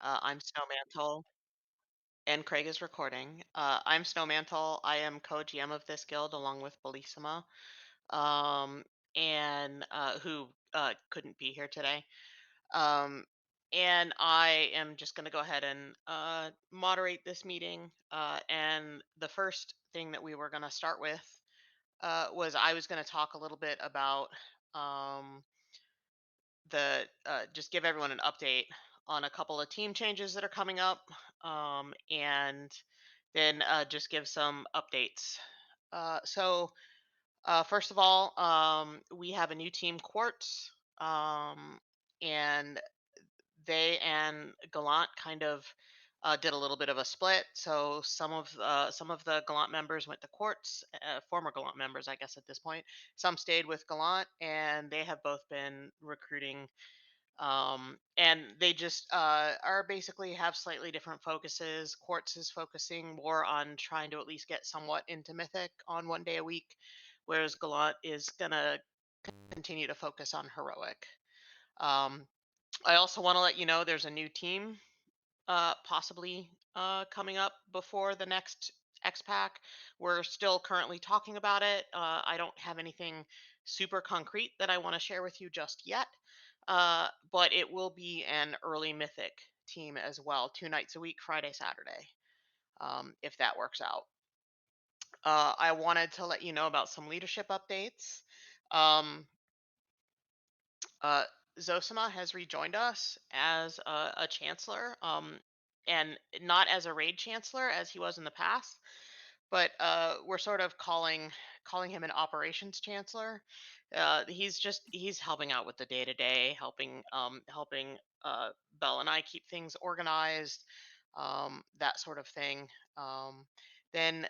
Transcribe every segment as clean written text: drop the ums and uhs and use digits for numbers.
I'm Snowmantle, and Craig is recording. I'm Snowmantle. I am co-GM of this guild along with Bellissima, um, and who couldn't be here today. Um, and I am just going to go ahead and moderate this meeting. And the first thing that we were going to start with was I was going to talk a little bit about um, the just give everyone an update on a couple of team changes that are coming up, and then just give some updates. First of all, we have a new team, Quartz, and they and Gallant kind of did a little bit of a split. So some of the Gallant members went to Quartz, former Gallant members, I guess at this point. Some stayed with Gallant, and they have both been recruiting, and they just are basically have slightly different focuses. Quartz is focusing more on trying to at least get somewhat into Mythic on 1 day a week, whereas Gallant is gonna continue to focus on Heroic. Um, I also want to let you know there's a new team possibly coming up before the next X Pack. We're still currently talking about it. I don't have anything super concrete that I want to share with you just yet, but it will be an early Mythic team as well, 2 nights a week, Friday, Saturday, if that works out. I wanted to let you know about some leadership updates. Um, uh, Zosima has rejoined us as a chancellor, and not as a raid chancellor as he was in the past, but we're sort of calling him an operations chancellor. He's helping out with the day to day, helping Bell and I keep things organized, that sort of thing. Then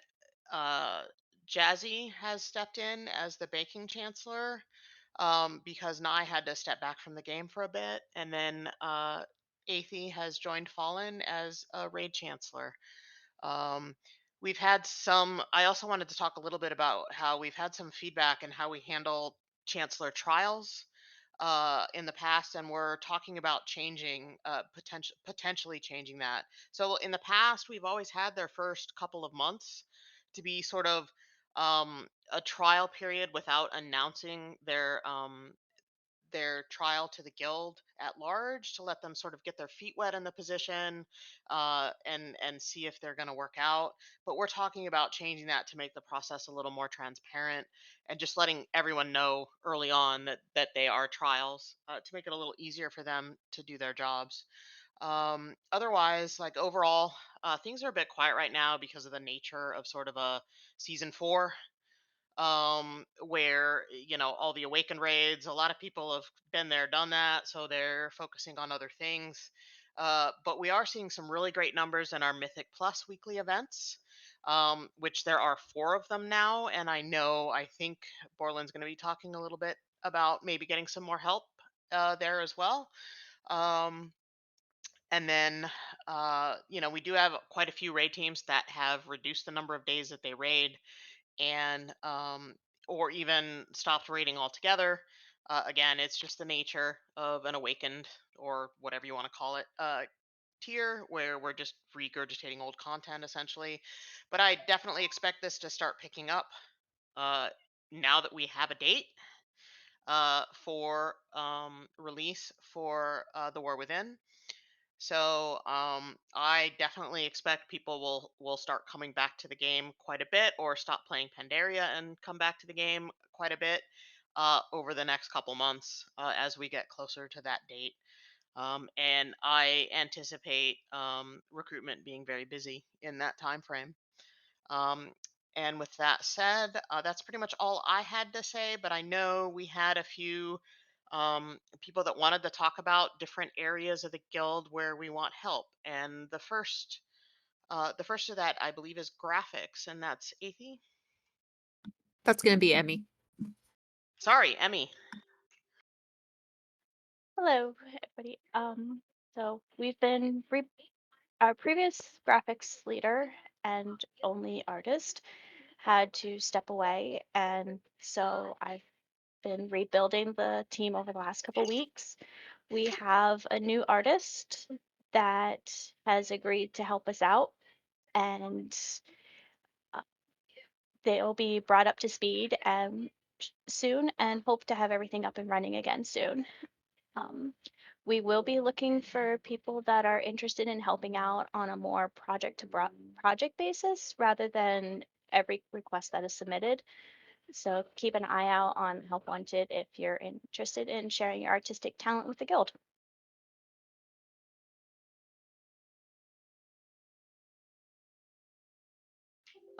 uh, Jazzy has stepped in as the baking chancellor, because Nye had to step back from the game for a bit, and then Athie has joined Fallen as a raid chancellor. Um, we've had some. I also wanted to talk a little bit about how we've had some feedback and how we handle chancellor trials in the past, and we're talking about changing, potentially changing that. So in the past, we've always had their first couple of months to be sort of a trial period without announcing their trial to the guild at large, to let them sort of get their feet wet in the position, and see if they're going to work out. But we're talking about changing that to make the process a little more transparent, and just letting everyone know early on that they are trials, to make it a little easier for them to do their jobs. Otherwise, like overall, things are a bit quiet right now because of the nature of sort of a season 4, where all the awakened raids, a lot of people have been there, done that, so they're focusing on other things. But we are seeing some really great numbers in our Mythic Plus weekly events, which there are 4 of them now, and I think Borland's going to be talking a little bit about maybe getting some more help there as well. um, and then we do have quite a few raid teams that have reduced the number of days that they raid, and or even stopped raiding altogether. Again, it's just the nature of an awakened, or whatever you want to call it, tier, where we're just regurgitating old content essentially. But I definitely expect this to start picking up uh, now that we have a date for release for the War Within. So I definitely expect people will start coming back to the game quite a bit, or stop playing Pandaria and come back to the game quite a bit over the next couple months, as we get closer to that date. And I anticipate recruitment being very busy in that time frame. Um, and with that said, that's pretty much all I had to say. But I know we had a few people that wanted to talk about different areas of the guild where we want help. And the first of that, I believe, is graphics, and that's Athie. That's gonna be Emmy. Sorry, Emmy. Hello, everybody. So we've been our previous graphics leader and only artist had to step away, and so I've been rebuilding the team over the last couple weeks. We have a new artist, that has agreed to help us out, and uh, they'll be brought up to speed soon, and hope to have everything up and running again soon. Um, we will be looking for people that are interested in helping out on a more project basis rather than every request that is submitted. So keep an eye out on Help Wanted if you're interested in sharing your artistic talent with the guild.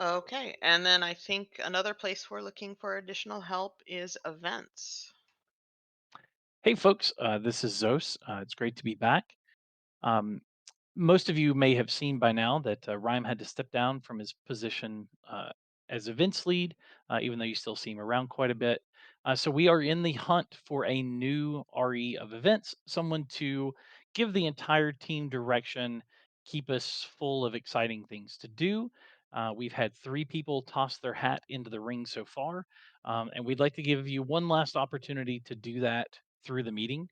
Okay. And then I think another place we're looking for additional help is events. Hey, folks, this is Zos. It's great to be back. Um, Most of you may have seen by now that Rhyme had to step down from his position as events lead, even though you still see him around quite a bit. So we are in the hunt for a new RE of events, someone to give the entire team direction, keep us full of exciting things to do. We've had three people toss their hat into the ring so far, and we'd like to give you one last opportunity to do that through the meeting.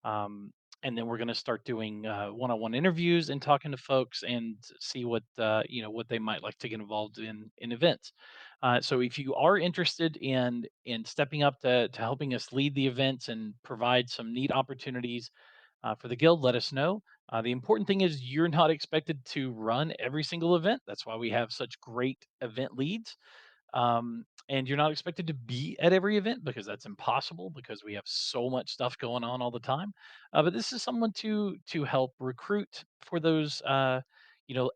Um, and then we're going to start doing one-on-one interviews and talking to folks and see what what they might like to get involved in events. So if you are interested in stepping up to helping us lead the events and provide some neat opportunities for the guild, let us know. The important thing is you're not expected to run every single event. That's why we have such great event leads. And you're not expected to be at every event because that's impossible because we have so much stuff going on all the time. But this is someone to help recruit for those.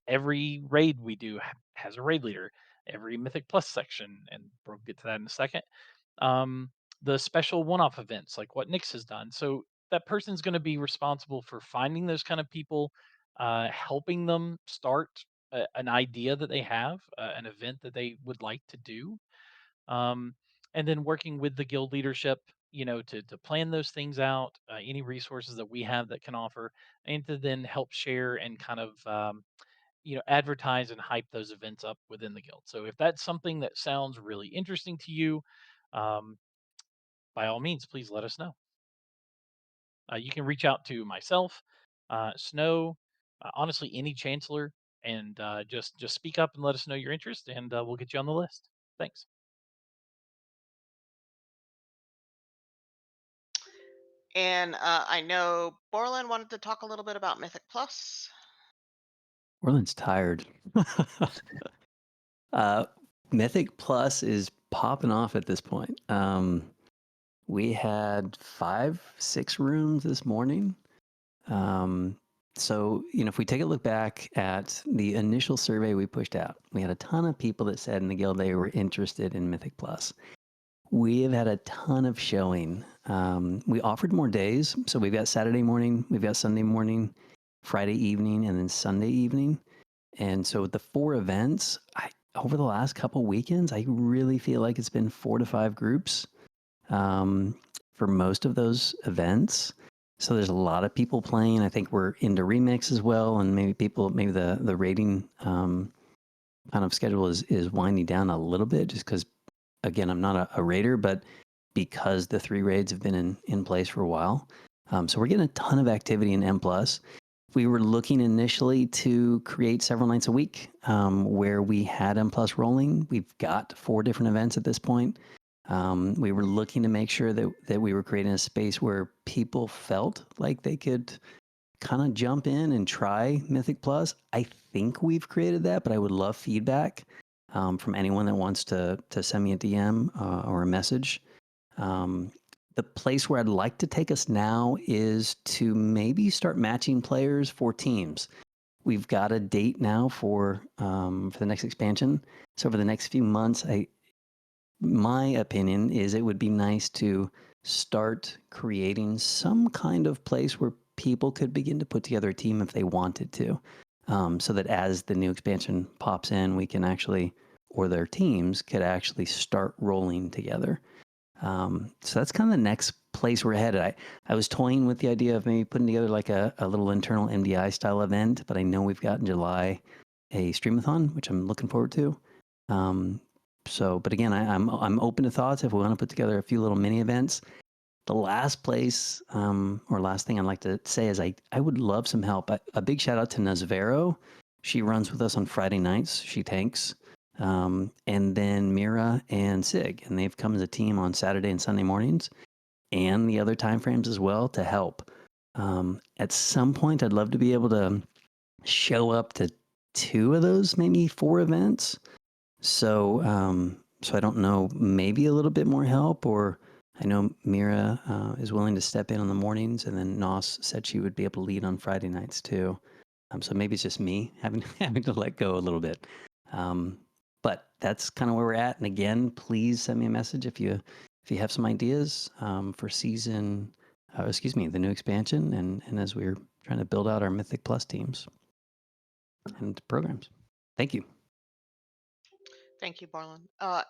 Every raid we do has a raid leader. Every Mythic Plus section, and we'll get to that in a second. Um, the special one-off events like what Nix has done. So that person's going to be responsible for finding those kind of people, helping them start an idea that they have, an event that they would like to do, um, and then working with the guild leadership, to plan those things out, any resources that we have that can offer, and to then help share and kind of advertise and hype those events up within the guild. So if that's something that sounds really interesting to you, um, by all means, please let us know. You can reach out to myself, Snow, honestly, any chancellor, and just speak up and let us know your interest, and we'll get you on the list. Thanks. And I know Borland wanted to talk a little bit about Mythic Plus. Orland's tired. uh, Mythic Plus is popping off at this point. We had 5, 6 rooms this morning. So, if we take a look back at the initial survey we pushed out, we had a ton of people that said in the guild they were interested in Mythic Plus. We have had a ton of showing. We offered more days. So we've got Saturday morning, we've got Sunday morning, Friday evening, and then Sunday evening. And so the 4 events, over the last couple weekends, I really feel like it's been 4 to 5 groups for most of those events. So there's a lot of people playing. I think we're into remix as well, and maybe the rating kind of schedule is winding down a little bit, just because again I'm not a raider, but because the 3 raids have been in place for a while. So we're getting a ton of activity in M plus. We were looking initially to create several nights a week where we had M plus rolling. We've got 4 different events at this point. We were looking to make sure that we were creating a space where people felt like they could kind of jump in and try Mythic Plus. I think we've created that, but I would love feedback from anyone that wants to send me a DM or a message. Um, the place where I'd like to take us now is to maybe start matching players for teams. We've got a date now for the next expansion. So over the next few months, my opinion is it would be nice to start creating some kind of place where people could begin to put together a team if they wanted to, so that as the new expansion pops in, we can actually, or their teams could actually start rolling together. So that's kind of the next place we're headed. I was toying with the idea of maybe putting together like a little internal MDI style event, but I know we've got in July a streamathon, which I'm looking forward to. But again, I'm open to thoughts if we want to put together a few little mini events. The last place, or last thing I'd like to say is I would love some help. A big shout out to Nazvero. She runs with us on Friday nights. She tanks. And then Mira and Sig, and they've come as a team on Saturday and Sunday mornings and the other time frames as well to help. At some point, I'd love to be able to show up to two of those, maybe four events. So I don't know, maybe a little bit more help, or I know Mira is willing to step in on the mornings, and then Nos said she would be able to lead on Friday nights too. So maybe it's just me having having to let go a little bit. Um, but that's kind of where we're at. And again, please send me a message if you have some ideas for season, excuse me, the new expansion, and as we're trying to build out our Mythic Plus teams and programs. Thank you. Thank you, Barlin.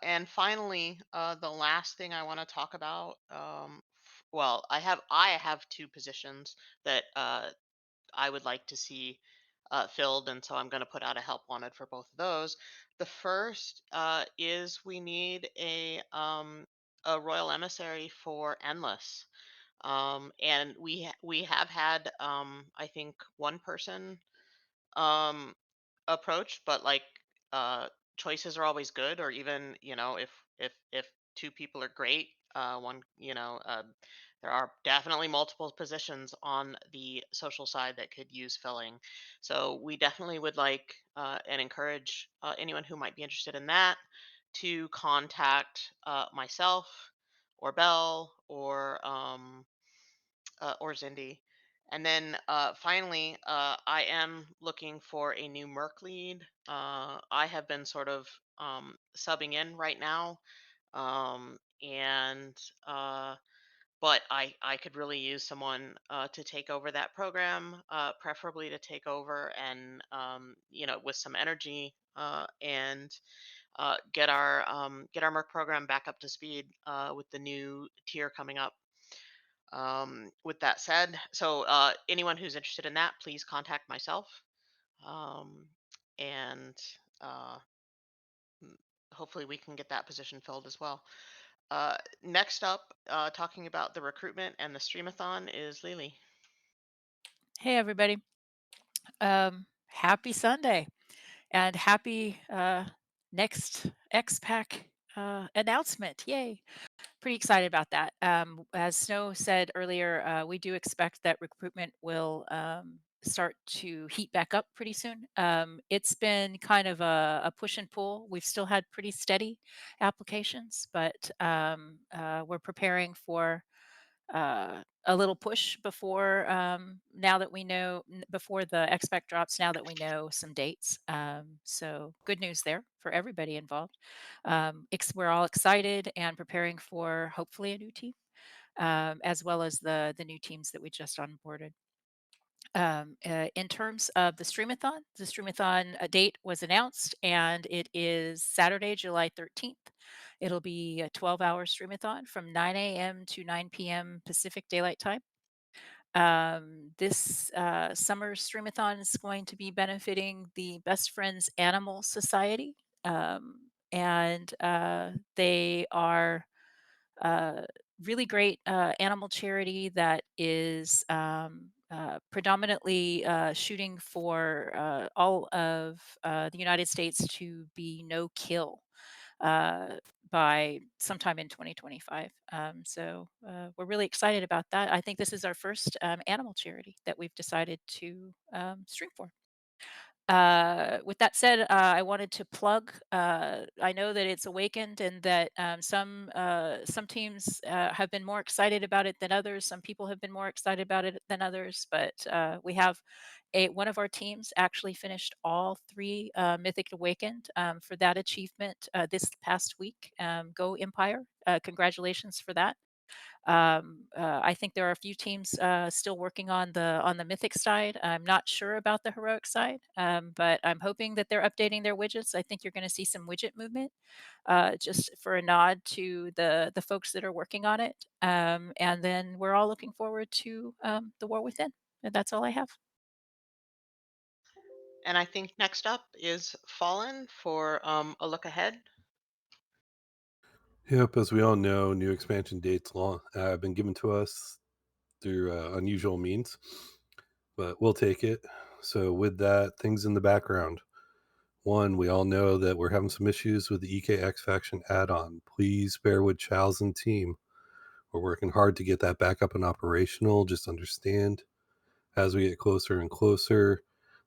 And finally, the last thing I want to talk about. Well, I have two positions that I would like to see filled, and so I'm going to put out a help wanted for both of those. The first is we need a royal emissary for Endless, and we have had I think one person um, approach, but like uh, choices are always good, or even if two people are great, one there are definitely multiple positions on the social side that could use filling. So we definitely would like and encourage anyone who might be interested in that to contact myself or Bell or Zindi. And then finally, I am looking for a new Merc lead. I have been sort of subbing in right now, and but I could really use someone to take over that program, preferably to take over and with some energy and get our Merc program back up to speed with the new tier coming up. With that said, so anyone who's interested in that, please contact myself. Um, and uh, mm, hopefully we can get that position filled as well. Next up, talking about the recruitment and the streamathon is Lily. Hey, everybody. Happy Sunday and happy next XPAC announcement. Yay. Pretty excited about that. As Snow said earlier, we do expect that recruitment will start to heat back up pretty soon. It's been kind of a push and pull. We've still had pretty steady applications, but we're preparing for a little push before now that we know before the XPAC drops. Now that we know some dates, so good news there for everybody involved. We're all excited and preparing for hopefully a new team, as well as the new teams that we just onboarded. In terms of the Streamathon date was announced, and it is Saturday, July 13th. It'll be a 12-hour Streamathon from 9 a.m. to 9 p.m. Pacific Daylight Time. This summer Streamathon is going to be benefiting the Best Friends Animal Society, and they are really great animal charity that is predominantly shooting for all of the United States to be no kill uh, by sometime in 2025. So we're really excited about that. I think this is our first animal charity that we've decided to stream for. With that said, I wanted to plug. I know that it's awakened, and that some teams have been more excited about it than others. Some people have been more excited about it than others. But we have one of our teams actually finished all three Mythic Awakened for that achievement this past week. Go Empire! Congratulations for that. I think there are a few teams still working on the mythic side. I'm not sure about the heroic side, but I'm hoping that they're updating their widgets. I think you're going to see some widget movement, just for a nod to the folks that are working on it. And then we're all looking forward to the war within. And that's all I have. And I think next up is Fallen for a look ahead. Yep, as we all know, new expansion dates have been given to us through unusual means, but we'll take it. So, with that, things in the background. One, we all know that we're having some issues with the EKX faction add on. Please bear with Chow's and team. We're working hard to get that back up and operational. Just understand as we get closer and closer,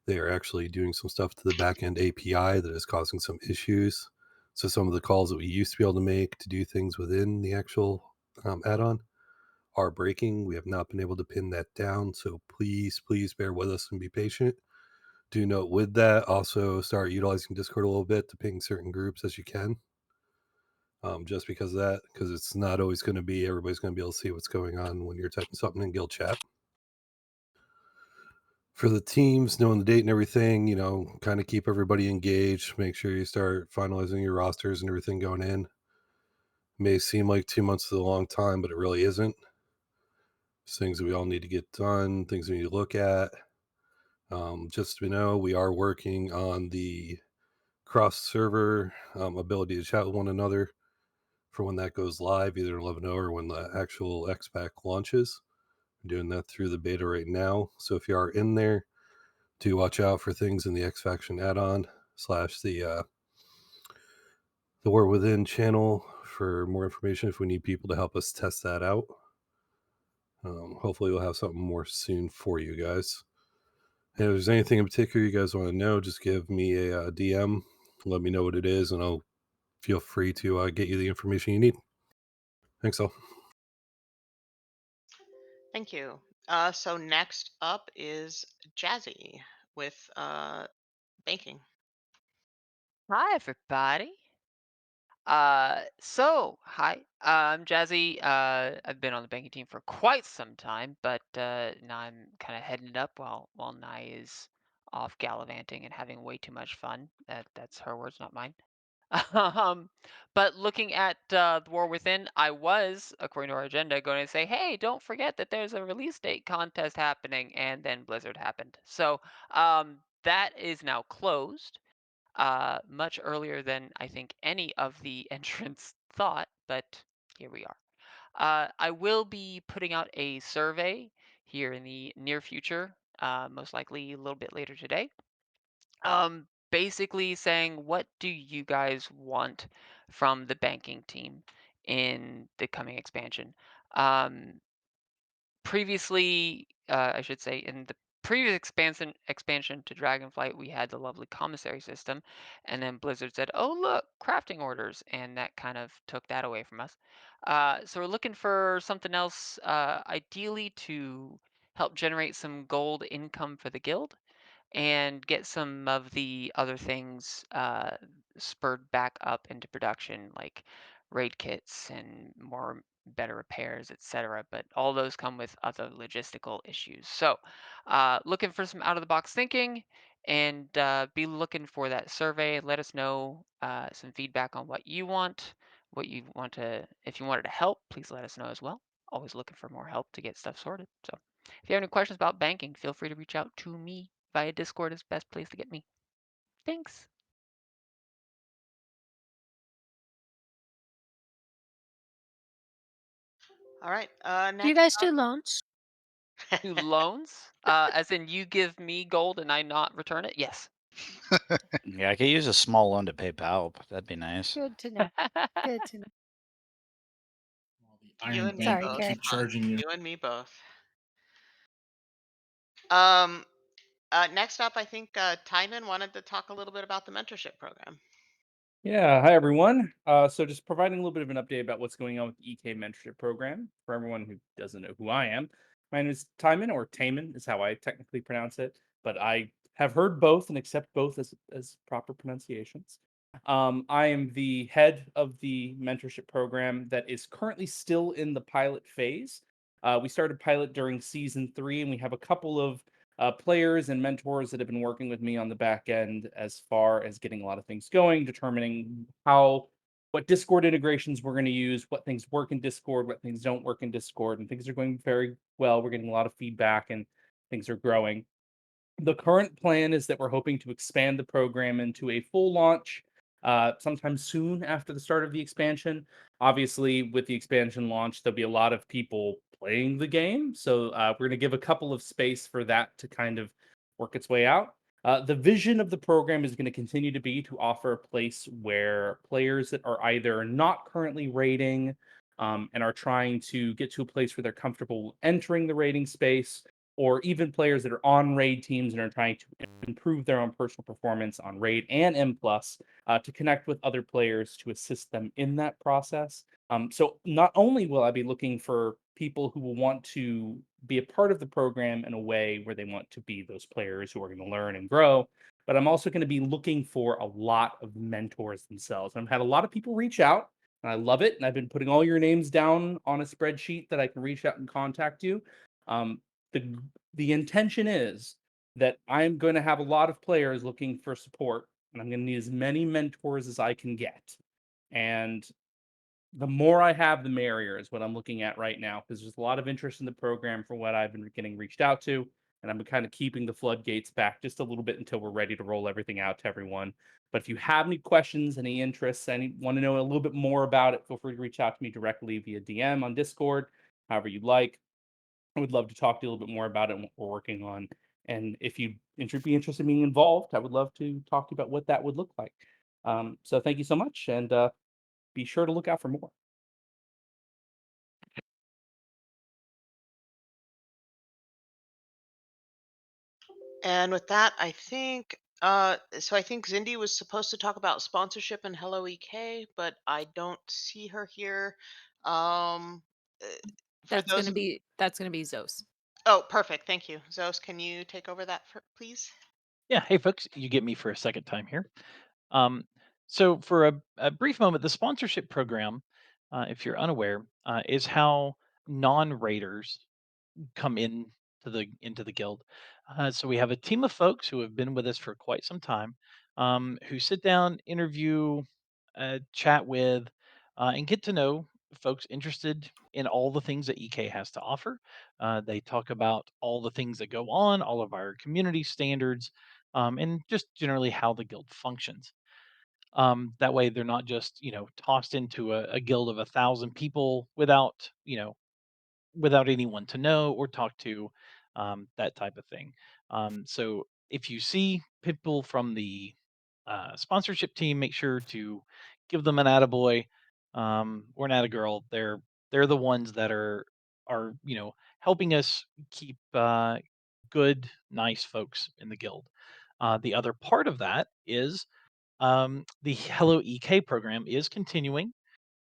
they are actually doing some stuff to the backend API that is causing some issues. So, some of the calls that we used to be able to make to do things within the actual add on are breaking. We have not been able to pin that down. So, please bear with us and be patient. Do note with that, also start utilizing Discord a little bit to ping certain groups as you can. Just because of that, because it's not always going to be everybody's going to be able to see what's going on when you're typing something in guild chat. For the teams, knowing the date and everything, kind of keep everybody engaged. Make sure you start finalizing your rosters and everything going in. May seem like 2 months is a long time, but it really isn't. It's things that we all need to get done, things we need to look at. Just to know, we are working on the cross server ability to chat with one another for when that goes live, either 11.0 or when the actual XPAC launches. I'm doing that through the beta right now. So if you are in there, do watch out for things in the X Faction add-on slash the War Within channel for more information if we need people to help us test that out. Hopefully we'll have something more soon for you guys. And if there's anything in particular you guys want to know, just give me a DM. Let me know what it is, and I'll feel free to get you the information you need. Thanks all. Thank you. So next up is Jazzy with banking. Hi, everybody. Hi, I'm Jazzy. I've been on the banking team for quite some time, but now I'm kind of heading it up while Nye is off gallivanting and having way too much fun. That's her words, not mine. Um, but looking at the War Within, I was, according to our agenda, going to say, hey, don't forget that there's a release date contest happening, and then Blizzard happened. So that is now closed much earlier than I think any of the entrants thought, but here we are. I will be putting out a survey here in the near future, most likely a little bit later today. Basically saying, what do you guys want from the banking team in the coming expansion? Previously, I should say, in the previous expansion to Dragonflight, we had the lovely commissary system, and then Blizzard said, "Oh look, crafting orders," and that kind of took that away from us. So we're looking for something else, ideally to help generate some gold income for the guild and get some of the other things spurred back up into production, like raid kits and more better repairs, etc. But all those come with other logistical issues. So, looking for some out of the box thinking and be looking for that survey. Let us know some feedback on what you want, what you want to, if you wanted to help, please let us know as well. Always looking for more help to get stuff sorted. So, if you have any questions about banking, feel free to reach out to me via Discord is the best place to get me. Thanks. All right. Do you Next guys do loans? up. Do loans? As in you give me gold and I not return it? Yes. Yeah, I could use a small loan to pay Palp. That'd be nice. Good to know. Good to know. Well, the You Iron and me Bank Sorry, will both, Carrie. keep hon. charging you. You and me both. Um, Next up, I think Timon wanted to talk a little bit about the mentorship program. Yeah, hi everyone. So just providing a little bit of an update about what's going on with the EK mentorship program for everyone who doesn't know who I am. My name is Timon, or Taman is how I technically pronounce it, but I have heard both and accept both as proper pronunciations. I am the head of the mentorship program that is currently still in the pilot phase. We started pilot during season 3, and we have a couple of players and mentors that have been working with me on the back end as far as getting a lot of things going, determining what Discord integrations we're going to use, what things work in Discord, what things don't work in Discord, and things are going very well. We're getting a lot of feedback and things are growing. The current plan is that we're hoping to expand the program into a full launch sometime soon after the start of the expansion. Obviously, with the expansion launch, there'll be a lot of people playing the game. So we're going to give a couple of space for that to kind of work its way out. The vision of the program is going to continue to be to offer a place where players that are either not currently rating and are trying to get to a place where they're comfortable entering the rating space, or even players that are on raid teams and are trying to improve their own personal performance on raid and M plus, to connect with other players to assist them in that process. So not only will I be looking for people who will want to be a part of the program in a way where they want to be those players who are going to learn and grow, but I'm also going to be looking for a lot of mentors themselves. I've had a lot of people reach out, and I love it. And I've been putting all your names down on a spreadsheet that I can reach out and contact you. Um, the the intention is that I'm going to have a lot of players looking for support, and I'm going to need as many mentors as I can get. And the more I have, the merrier is what I'm looking at right now, because there's a lot of interest in the program for what I've been getting reached out to. And I'm kind of keeping the floodgates back just a little bit until we're ready to roll everything out to everyone. But if you have any questions, any interests, any want to know a little bit more about it, feel free to reach out to me directly via DM on Discord, however you'd like. I would love to talk to you a little bit more about it and what we're working on. And if you'd be interested in being involved, I would love to talk to you about what that would look like. So thank you so much, and be sure to look out for more. And with that, I think I think Zindy was supposed to talk about sponsorship and Hello EK, but I don't see her here. Um uh, for those of That's gonna be Zos. Oh, perfect. Thank you. Zos, can you take over that please? Yeah, hey folks, you get me for a second time here. Um, so for a brief moment, the sponsorship program, if you're unaware, is how non-raiders come into the guild. So we have a team of folks who have been with us for quite some time, who sit down, interview, chat with, and get to know folks interested in all the things that EK has to offer. They talk about all the things that go on, all of our community standards, and just generally how the guild functions. That way, they're not just tossed into a guild of 1,000 people without anyone to know or talk to, that type of thing. So if you see people from the sponsorship team, make sure to give them an attaboy, or an attagirl. They're the ones that are helping us keep good, nice folks in the guild. The other part of that is the Hello EK program is continuing.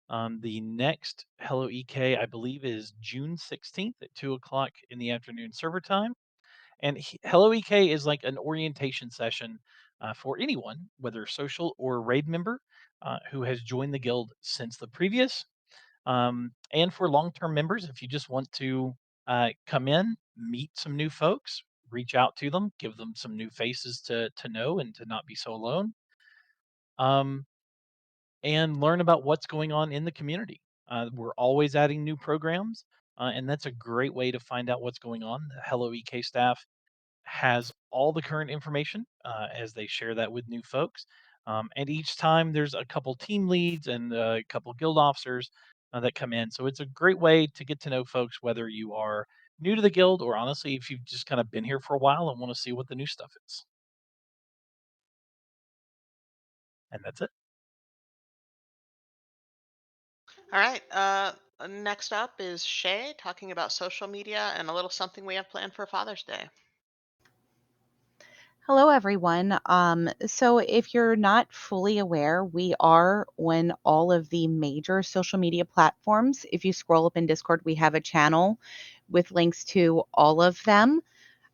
The next Hello EK, I believe, is June 16th at 2 o'clock in the afternoon server time. And Hello EK is like an orientation session for anyone, whether social or raid member, who has joined the guild since the previous. And for long term members, if you just want to come in, meet some new folks, reach out to them, give them some new faces to know and to not be so alone. Um, and learn about what's going on in the community. We're always adding new programs, and that's a great way to find out what's going on. The Hello EK staff has all the current information as they share that with new folks. And each time there's a couple team leads and a couple guild officers that come in. So it's a great way to get to know folks, whether you are new to the guild or honestly, if you've just kind of been here for a while and want to see what the new stuff is. And that's it. All right. Next up is Shay talking about social media and a little something we have planned for Father's Day. Hello, everyone. So, if you're not fully aware, we are on all of the major social media platforms. If you scroll up in Discord, we have a channel with links to all of them.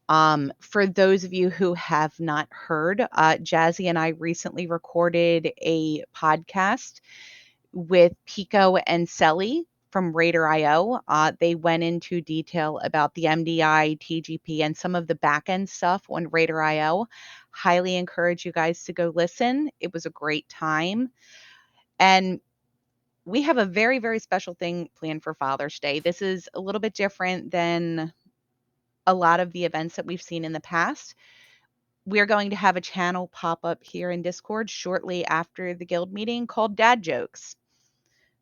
For those of you who have not heard, Jazzy and I recently recorded a podcast with Pico and Selly from Raider.io. They went into detail about the MDI, TGP, and some of the backend stuff on Raider.io. Highly encourage you guys to go listen. It was a great time. And we have a very, very special thing planned for Father's Day. This is a little bit different than a lot of the events that we've seen in the past. we're going to have a channel pop up here in Discord shortly after the guild meeting called Dad Jokes.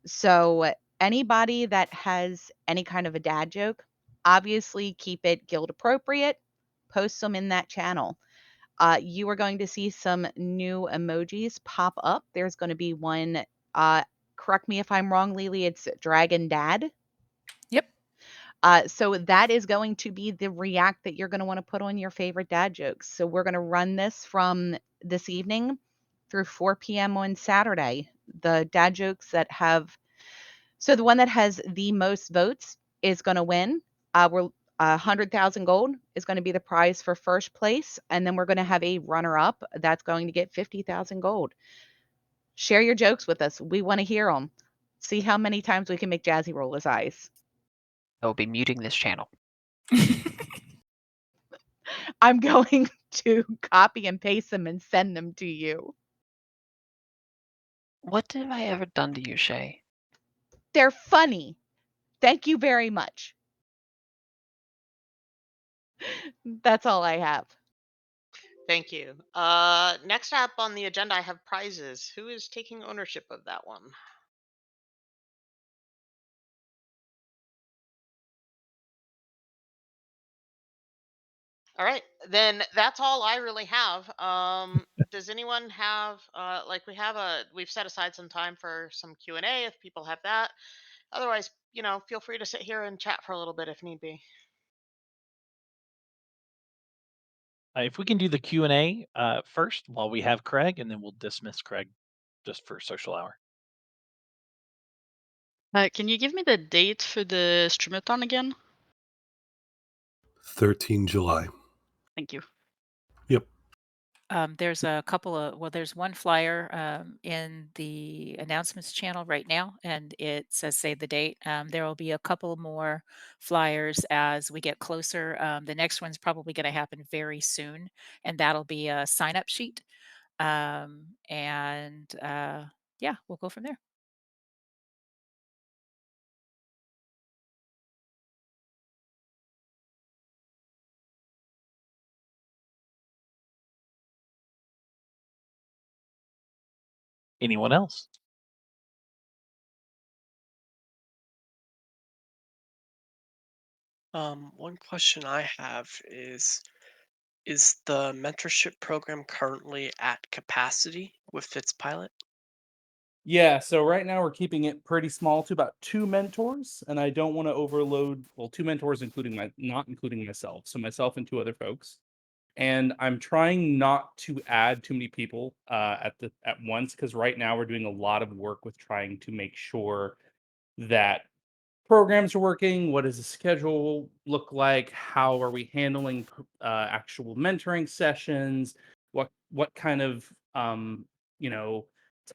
So anybody that has any kind of a dad joke, obviously keep it guild appropriate, post them in that channel. You are going to see some new emojis pop up. There's going to be one, correct me if I'm wrong, Lily, it's Dragon Dad. Yep. So that is going to be the react that you're going to want to put on your favorite dad jokes. So we're going to run this from this evening through 4 p.m. on Saturday. The dad jokes that have, so the one that has the most votes is going to win. We're 100,000 gold is going to be the prize for first place, and then we're going to have a runner up that's going to get 50,000 gold. Share your jokes with us. We want to hear them. See how many times we can make Jazzy roll his eyes. I will be muting this channel. I'm going to copy and paste them and send them to you. What have I ever done to you, Shay? They're funny. Thank you very much. That's all I have. Thank you. Next up on the agenda, I have prizes. Who is taking ownership of that one? All right, then that's all I really have. Does anyone have like we've set aside some time for some Q&A if people have that. Otherwise, feel free to sit here and chat for a little bit if need be. If we can do the Q&A first while we have Craig, and then we'll dismiss Craig just for social hour. Can you give me the date for the streamathon again? 13 July. Thank you. Yep. There's a couple of, well, there's one flyer in the announcements channel right now, and it says save the date. There will be a couple more flyers as we get closer. The next one's probably going to happen very soon, and that'll be a sign up sheet. And yeah, we'll go from there. Anyone else? One question I have is the mentorship program currently at capacity with its pilot? Yeah, so right now we're keeping it pretty small to about 2 mentors, and I don't wanna overload, well, 2 mentors including not including myself, so myself and 2 other folks. And I'm trying not to add too many people, at once, because right now we're doing a lot of work with trying to make sure that programs are working. What does the schedule look like? How are we handling actual mentoring sessions? What kind of you know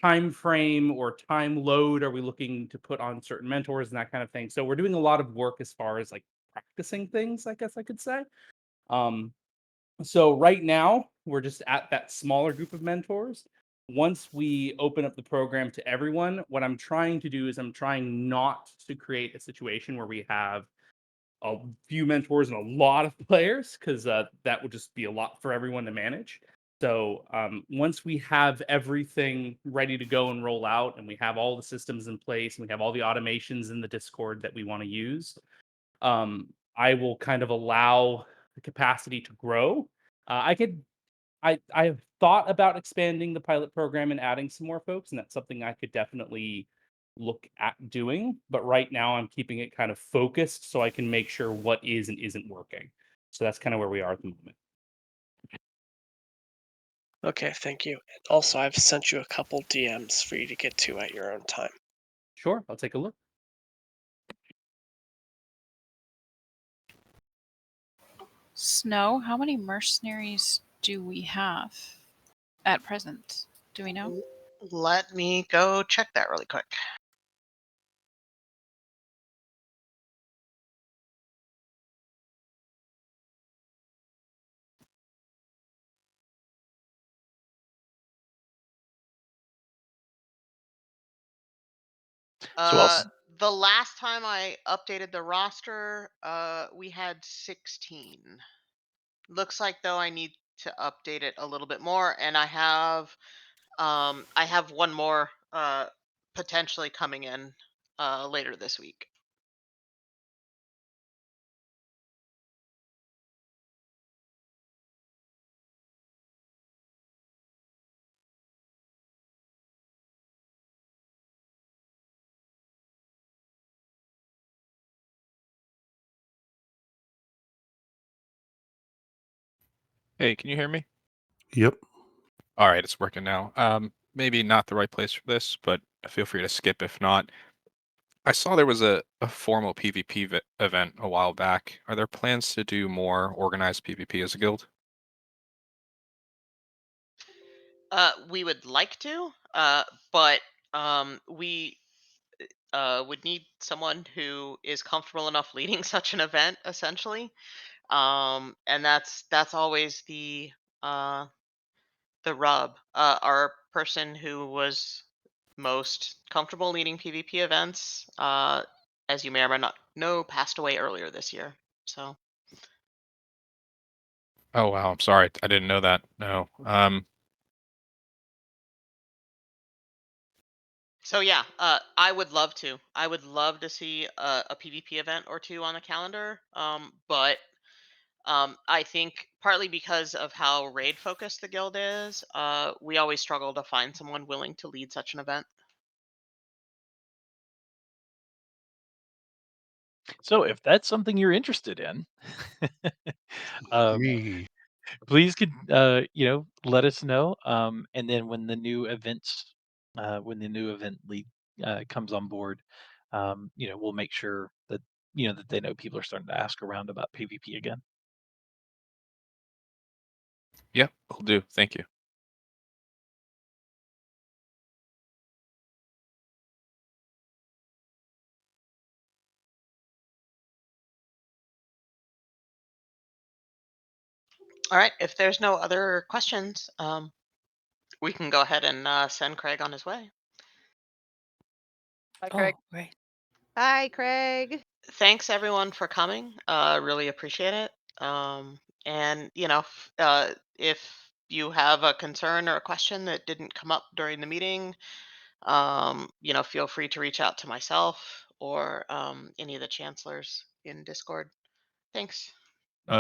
time frame or time load are we looking to put on certain mentors and that kind of thing? So we're doing a lot of work as far as like practicing things, I guess I could say. Um, so right now, we're just at that smaller group of mentors. Once we open up the program to everyone, what I'm trying to do is I'm trying not to create a situation where we have a few mentors and a lot of players, because that would just be a lot for everyone to manage. So once we have everything ready to go and roll out, and we have all the systems in place, and we have all the automations in the Discord that we want to use, I will kind of allow the capacity to grow. I could I have thought about expanding the pilot program and adding some more folks, and that's something I could definitely look at doing. But right now, I'm keeping it kind of focused so I can make sure what is and isn't working. So that's kind of where we are at the moment. Okay, thank you. Also, I've sent you a couple DMs for you to get to at your own time. Sure, I'll take a look. Snow, how many mercenaries do we have at present? Do we know? Let me go check that really quick. So else? The last time I updated the roster, we had 16. Looks like though I need to update it a little bit more, and I have one more potentially coming in later this week. Hey, can you hear me? Yep. All right, it's working now. Maybe not the right place for this, but feel free to skip if not. I saw there was a formal PvP event a while back. Are there plans to do more organized PvP as a guild? We would like to, but we would need someone who is comfortable enough leading such an event, essentially. And that's always uh, the rub. Our person who was most comfortable leading PvP events, as you may or may not know, passed away earlier this year. So, Oh wow, I'm sorry. I didn't know that. No. so yeah, I would love to. I would love to see a PvP event or two on the calendar. But I think partly because of how raid focused the guild is, we always struggle to find someone willing to lead such an event. So if that's something you're interested in, um, Free. please could let us know. And then when the new event lead comes on board, we'll make sure that that they know people are starting to ask around about PvP again. Yeah, will do. Thank you. All right, if there's no other questions, we can go ahead and send Craig on his way. Bye, Craig. Oh, right. Bye, Craig. Thanks everyone for coming. Really appreciate it. And if you have a concern or a question that didn't come up during the meeting, feel free to reach out to myself or any of the chancellors in Discord. Thanks. Uh,